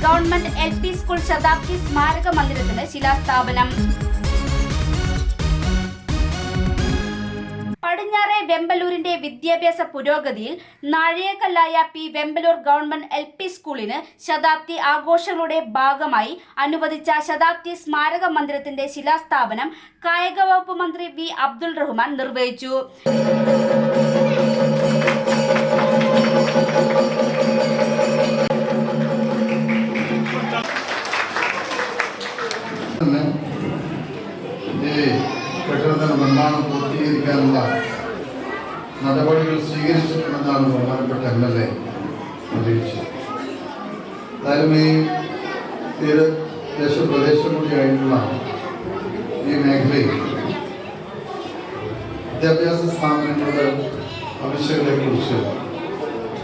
Government LP school ശതാബ്ദി സ്മാരക മന്ദിരത്തിന് ശിലാസ്ഥാപനം. പടിഞ്ഞാറെ വെമ്പലൂരിന്റെ വിദ്യാഭ്യാസ പുരോഗതിയിൽ നാഴികക്കല്ലായ പി വെമ്പലൂർ ഗവൺമെന്റ് LP സ്കൂളിന് ശതാബ്ദി ആഘോഷങ്ങളുടെ ഭാഗമായി അനുവദിച്ച ശതാബ്ദി സ്മാരക മന്ദിരത്തിന്റെ ശിലാസ്ഥാപനം കായിക വകുപ്പ് മന്ത്രി V. അബ്ദുൾ റഹ്മാൻ നിർവഹിച്ചു. കെട്ടിടത്തിന്റെ നിർമ്മാണം പൂർത്തീകരിക്കാനുള്ള നടപടികൾ സ്വീകരിച്ചിട്ടുണ്ടെന്നാണ് ബഹുമാനപ്പെട്ട MLA അറിയിച്ചത്. എന്തായാലും ഈ തീരദേശ പ്രദേശം കൂടിയായിട്ടുള്ള ഈ മേഖലയിൽ വിദ്യാഭ്യാസ സ്ഥാപനങ്ങളുടെ ആവശ്യകതയെക്കുറിച്ച്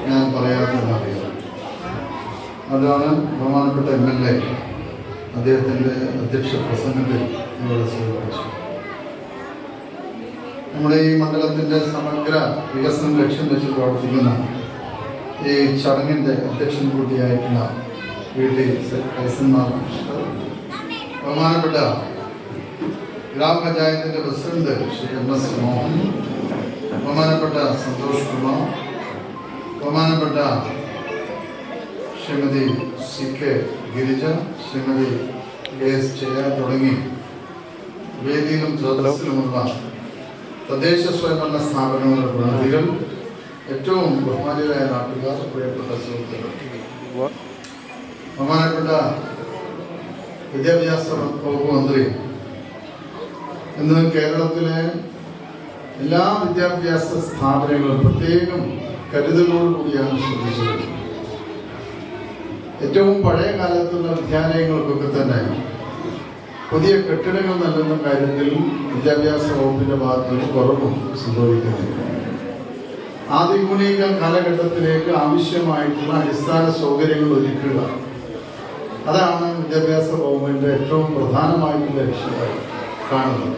ഞാൻ പറയാമെന്ന് അറിയാം. അതാണ് ബഹുമാനപ്പെട്ട MLA അദ്ദേഹത്തിൻ്റെ അധ്യക്ഷ പ്രസംഗത്തിൽ ഇവിടെ സൂചിപ്പിച്ചു. നമ്മുടെ ഈ മണ്ഡലത്തിൻ്റെ സമഗ്ര വികസനം ലക്ഷ്യം വെച്ച് പ്രവർത്തിക്കുന്ന ഈ ചടങ്ങിൻ്റെ അധ്യക്ഷൻ കൂടിയായിട്ടുള്ള VT കൈസന്മാർ, ബഹുമാനപ്പെട്ട ഗ്രാമപഞ്ചായത്തിൻ്റെ പ്രസിഡന്റ് ശ്രീ MS മോഹൻ, ബഹുമാനപ്പെട്ട സന്തോഷ് കുമാർ, ബഹുമാനപ്പെട്ട ശ്രീമതി CK ഗിരിജ, ശ്രീമതി KS ജയ തുടങ്ങി വേദിയിലും സദസ്സിലുമുള്ള തദ്ദേശ സ്വയംഭരണ സ്ഥാപനങ്ങളുടെ പ്രതിനിധികൾ, ഏറ്റവും ബഹുമാനിതരായ നാട്ടുകാർ, പ്രിയപ്പെട്ട സുഹൃത്തുക്കൾ, ബഹുമാനപ്പെട്ട വിദ്യാഭ്യാസ വകുപ്പ് മന്ത്രി, ഇന്ന് കേരളത്തിലെ എല്ലാ വിദ്യാഭ്യാസ സ്ഥാപനങ്ങളും പ്രത്യേകം കരുതലോടുകൂടിയാണ് ശ്രദ്ധിച്ചത്. ഏറ്റവും പഴയ കാലത്തുള്ള വിദ്യാലയങ്ങൾക്കൊക്കെ തന്നെ പുതിയ കെട്ടിടങ്ങൾ നൽകുന്ന കാര്യത്തിൽ വിദ്യാഭ്യാസ വകുപ്പിൻ്റെ ഭാഗത്തുനിന്ന് കുറവും സംഭവിക്കുന്നില്ല. ആധുനിക കാലഘട്ടത്തിലേക്ക് ആവശ്യമായിട്ടുള്ള അടിസ്ഥാന സൗകര്യങ്ങൾ ഒരുക്കുക, അതാണ് വിദ്യാഭ്യാസ വകുപ്പിൻ്റെ ഏറ്റവും പ്രധാനമായിട്ടുള്ള ലക്ഷ്യമായി കാണുന്നത്.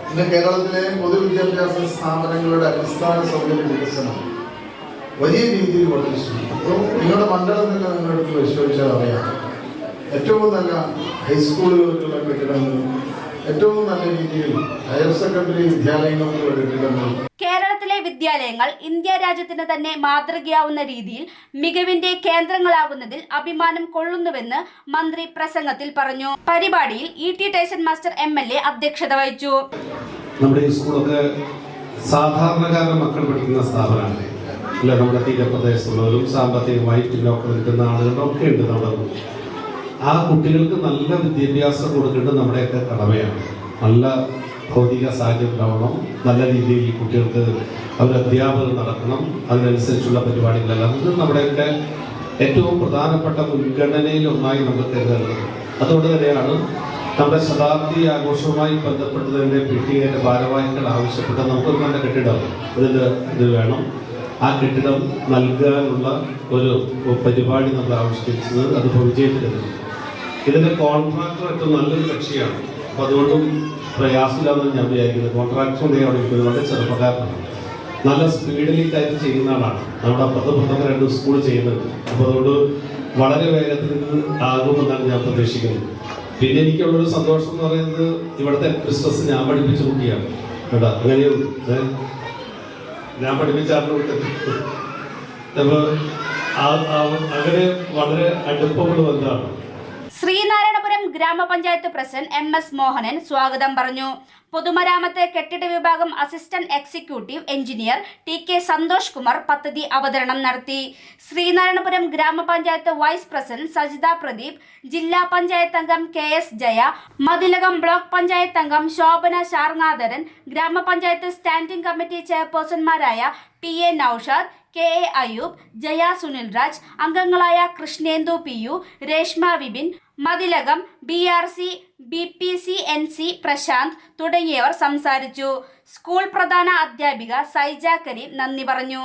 ഇന്ന് കേരളത്തിലെ പൊതുവിദ്യാഭ്യാസ സ്ഥാപനങ്ങളുടെ അടിസ്ഥാന സൗകര്യ വികസനം വലിയ രീതിയിൽ വർദ്ധിച്ചിട്ടുണ്ട്. അപ്പോൾ നിങ്ങളുടെ മണ്ഡലത്തിൽ നിങ്ങളെടുത്ത് പരിശോധിച്ചാൽ അറിയാം, ഏറ്റവും നല്ല ഹൈസ്കൂളുകൾക്കുള്ള കെട്ടിടങ്ങളും ഏറ്റവും നല്ല രീതിയിൽ ഹയർ സെക്കൻഡറി വിദ്യാലയങ്ങൾക്കുള്ള കെട്ടിടങ്ങളും. കേരളത്തിലെ വിദ്യാലയങ്ങൾ ഇന്ത്യ രാജ്യത്തിന് തന്നെ മാതൃകയാവുന്ന രീതിയിൽ മികവിന്റെ കേന്ദ്രങ്ങളാകുന്നതിൽ അഭിമാനം കൊള്ളുന്നുവെന്ന് മന്ത്രി പ്രസംഗത്തിൽ പറഞ്ഞു. പരിപാടിയിൽ ET ടൈസൺ മാസ്റ്റർ MLA അധ്യക്ഷത വഹിച്ചു. നമ്മുടെ ഈ സ്കൂളൊക്കെ സാധാരണക്കാരുടെ മക്കൾ പഠിക്കുന്ന സ്ഥാപനമാണ്. അല്ല, നമ്മുടെ തീരപ്രദേശത്തുള്ളവരും സാമ്പത്തികമായി പിന്നോക്കം നിൽക്കുന്ന ആളുകളും ഒക്കെ ഉണ്ട്. നമ്മുടെ ആ കുട്ടികൾക്ക് നല്ല വിദ്യാഭ്യാസം കൊടുക്കേണ്ടത് നമ്മുടെയൊക്കെ കടമയാണ്. നല്ല ഭൗതിക സാഹചര്യം ഉണ്ടാവണം, നല്ല രീതിയിൽ ഈ കുട്ടികൾക്ക് അവർ അധ്യാപകർ നടക്കണം, അതിനനുസരിച്ചുള്ള പരിപാടികളെല്ലാം ഇത് നമ്മുടെയൊക്കെ ഏറ്റവും പ്രധാനപ്പെട്ട മുൻഗണനയിലൊന്നായി നമുക്ക് കരുതേണ്ടത്. അതുകൊണ്ട് തന്നെയാണ് നമ്മുടെ ശതാബ്ദി ആഘോഷവുമായി ബന്ധപ്പെട്ട് തന്നെ PTA ഭാരവാഹികൾ ആവശ്യപ്പെട്ട നമുക്കൊരു നല്ല കെട്ടിടം ഇത് വേണം. ആ കെട്ടിടം നൽകാനുള്ള ഒരു പരിപാടി നമ്മൾ ആവിഷ്കരിച്ചത് അതിപ്പോൾ വിജയത്തിലെത്തി. ഇതിൻ്റെ കോൺട്രാക്ടർ ഏറ്റവും നല്ലൊരു കക്ഷിയാണ്. അപ്പോൾ അതുകൊണ്ടും പ്രയാസമില്ലാന്ന് ഞാൻ വിചാരിക്കുന്നത്. കോൺട്രാക്ടർ അവിടെ ഇരിക്കുന്നത് വളരെ ചെറുപ്പക്കാരനാണ്, നല്ല സ്പീഡിൽ കാര്യം ചെയ്യുന്ന ആളാണ്. നമ്മുടെ അപ്പുറത്തൊക്കെ 2 സ്കൂൾ ചെയ്യുന്നുണ്ട്. അപ്പോൾ അതുകൊണ്ട് വളരെ വേഗത്തിൽ ആകുമെന്നാണ് ഞാൻ പ്രതീക്ഷിക്കുന്നത്. പിന്നെ എനിക്കുള്ളൊരു സന്തോഷം എന്ന് പറയുന്നത് ഇവിടുത്തെ ക്രിസ്മസ് ഞാൻ പഠിപ്പിച്ച കുട്ടിയാണ് കേട്ടോ. അങ്ങനെയുണ്ട്, ഞാൻ പഠിപ്പിച്ചാറിന് വിട്ടത്. അപ്പോൾ അങ്ങനെ വളരെ അടുപ്പമുള്ള ബന്ധമാണ്. ശ്രീനാരായണപുരം ഗ്രാമപഞ്ചായത്ത് പ്രസിഡന്റ് MS മോഹനൻ സ്വാഗതം പറഞ്ഞു. പൊതുമരാമത്ത് കെട്ടിട വിഭാഗം assistant executive engineer TK Santhosh Kumar പദ്ധതി അവതരണം നടത്തി. ശ്രീനാരായണപുരം ഗ്രാമപഞ്ചായത്ത് വൈസ് പ്രസിഡന്റ് സജിത പ്രദീപ്, ജില്ലാ പഞ്ചായത്ത് അംഗം KS ജയ, മതിലകം ബ്ലോക്ക് പഞ്ചായത്ത് അംഗം ശോഭന ശാർങ്ങാധരൻ, ഗ്രാമപഞ്ചായത്ത് സ്റ്റാൻഡിംഗ് കമ്മിറ്റി ചെയർപേഴ്സൺമാരായ PA നൌഷാദ്, KA അയൂബ്, ജയ സുനിൽ രാജ്, അംഗങ്ങളായ Krishnendu PU, Reshma Vipin, Mathilakam BRC BPCNC Prashant തുടങ്ങിയവർ സംസാരിച്ചു. സ്കൂൾ പ്രധാന അധ്യാപിക സൈജ കരീം നന്ദി പറഞ്ഞു.